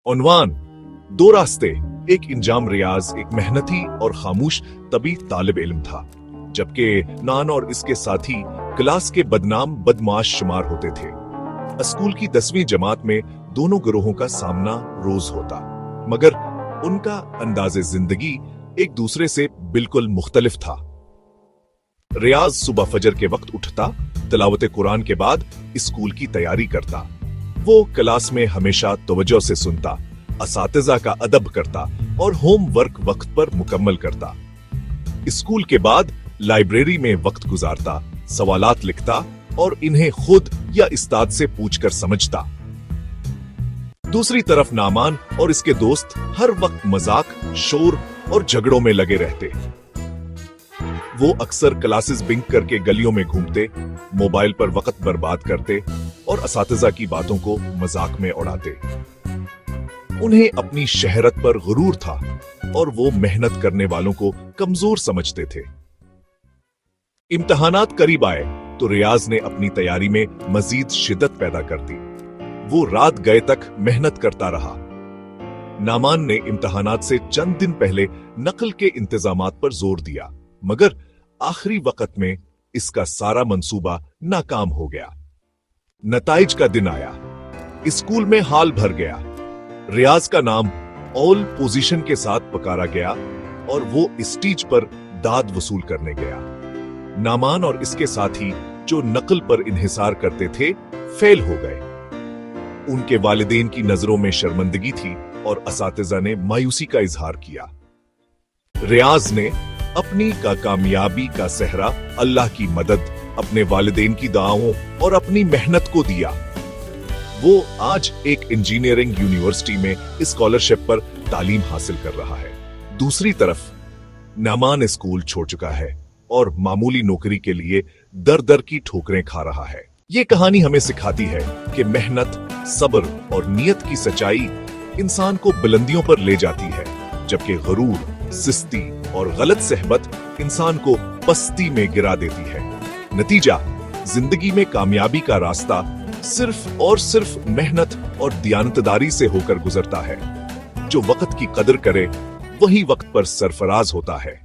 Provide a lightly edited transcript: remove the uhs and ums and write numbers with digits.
उन्वान, दो रास्ते। एक इंजाम रियाज एक मेहनती और खामोश तभी तालिब इल्म था, जबकि नान और इसके साथी क्लास के बदनाम बदमाश शुमार होते थे। स्कूल की 10वीं जमात में दोनों गिरोहों का सामना रोज होता, मगर उनका अंदाज़े जिंदगी एक दूसरे से बिल्कुल मुख्तलिफ था। रियाज सुबह फजर के वक्त उठता, तिलावत कुरान के बाद स्कूल की तैयारी करता। वो क्लास में हमेशा तवज्जो से सुनता, असातिज़ा का अदब करता और होमवर्क वक्त पर मुकम्मल करता। स्कूल के बाद लाइब्रेरी में वक्त गुजारता, सवालात लिखता और इन्हें खुद या उस्ताद से पूछकर समझता। दूसरी तरफ नामान और इसके दोस्त हर वक्त मजाक, शोर और झगड़ों में लगे रहते। वो अक्सर क्लासेस बिंक करके गलियों में घूमते, मोबाइल पर वक्त बर्बाद करते और असातिज़ा की बातों को मजाक में उड़ाते। उन्हें अपनी शहरत पर गुरूर था और वो मेहनत करने वालों को कमजोर समझते थे। इम्तिहानात करीब आए तो रियाज ने अपनी तैयारी में मजीद शिद्दत पैदा कर दी। वो रात गए तक मेहनत करता रहा। नामान ने इम्तिहानात से चंद दिन पहले नकल के इंतजामात पर जोर दिया, मगर आखिरी वक्त में इसका सारा मंसूबा नाकाम हो गया। नताइज का दिन आया, स्कूल में हाल भर गया। रियाज का नाम ऑल पोजीशन के साथ पुकारा गया और वो स्टेज पर दाद वसूल करने गया। नामान और इसके साथी जो नकल पर इन्हिसार करते थे, फेल हो गए। उनके वालिदैन की नजरों में शर्मिंदगी थी और असातिज़ा ने मायूसी का इजहार किया। रियाज ने अपनी कामयाबी का सेहरा अल्लाह की मदद, अपने वालिदैन की दुआओं और अपनी मेहनत को दिया। वो आज एक इंजीनियरिंग यूनिवर्सिटी में स्कॉलरशिप पर तालीम हासिल कर रहा है। दूसरी तरफ नामान स्कूल छोड़ चुका है और मामूली नौकरी के लिए दर दर की ठोकरें खा रहा है। ये कहानी हमें सिखाती है कि मेहनत, सब्र और नियत की सच्चाई इंसान को बुलंदियों पर ले जाती है, जबकि गुरूर, सुस्ती और गलत सहबत इंसान को पस्ती में गिरा देती है। नतीजा, जिंदगी में कामयाबी का रास्ता सिर्फ और सिर्फ मेहनत और दियानतदारी से होकर गुजरता है। जो वक्त की कदर करे वही वक्त पर सरफराज होता है।